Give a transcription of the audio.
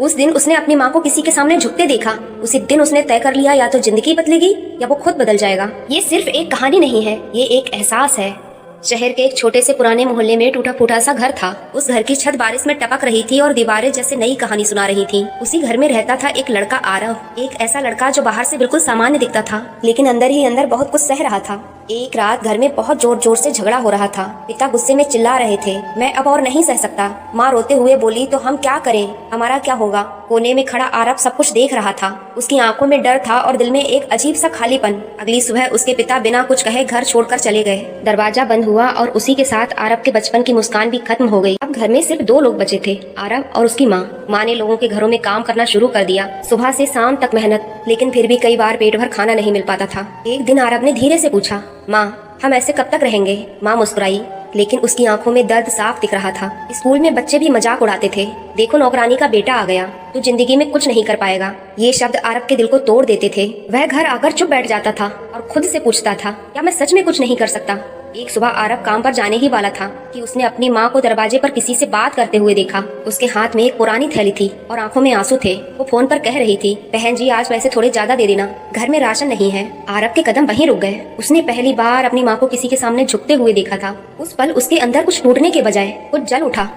उस दिन उसने अपनी माँ को किसी के सामने झुकते देखा। उसी दिन उसने तय कर लिया, या तो जिंदगी बदलेगी या वो खुद बदल जाएगा। ये सिर्फ एक कहानी नहीं है, ये एक एहसास है। शहर के एक छोटे से पुराने मोहल्ले में टूटा फूटा सा घर था। उस घर की छत बारिश में टपक रही थी और दीवारें जैसे नई कहानी सुना रही थीं। उसी घर में रहता था एक लड़का आरव, एक ऐसा लड़का जो बाहर से बिल्कुल सामान्य दिखता था, लेकिन अंदर ही अंदर बहुत कुछ सह रहा था। एक रात घर में बहुत जोर जोर से झगड़ा हो रहा था। पिता गुस्से में चिल्ला रहे थे, मैं अब और नहीं सह सकता। माँ रोते हुए बोली, तो हम क्या करें, हमारा क्या होगा। कोने में खड़ा आरव सब कुछ देख रहा था। उसकी आंखों में डर था और दिल में एक अजीब सा खालीपन। अगली सुबह उसके पिता बिना कुछ कहे घर छोड़कर चले गए। दरवाजा बंद हुआ और उसी के साथ आरव के बचपन की मुस्कान भी खत्म हो गई। अब घर में सिर्फ दो लोग बचे थे, आरव और उसकी माँ। माँ ने लोगों के घरों में काम करना शुरू कर दिया, सुबह से शाम तक मेहनत, लेकिन फिर भी कई बार पेट भर खाना नहीं मिल पाता था। एक दिन आरव ने धीरे से पूछा, माँ हम ऐसे कब तक रहेंगे। माँ मुस्कुराई, लेकिन उसकी आंखों में दर्द साफ दिख रहा था। स्कूल में बच्चे भी मजाक उड़ाते थे, देखो नौकरानी का बेटा आ गया, तू जिंदगी में कुछ नहीं कर पाएगा। ये शब्द आरव के दिल को तोड़ देते थे। वह घर आकर चुप बैठ जाता था और खुद से पूछता था, क्या मैं सच में कुछ नहीं कर सकता। एक सुबह आरव काम पर जाने ही वाला था कि उसने अपनी माँ को दरवाजे पर किसी से बात करते हुए देखा। उसके हाथ में एक पुरानी थैली थी और आंखों में आंसू थे। वो फोन पर कह रही थी, बहन जी आज पैसे थोड़े ज्यादा दे देना, घर में राशन नहीं है। आरव के कदम वहीं रुक गए। उसने पहली बार अपनी माँ को किसी के सामने झुकते हुए देखा था। उस पल उसके अंदर कुछ टूटने के बजाय कुछ जल उठा।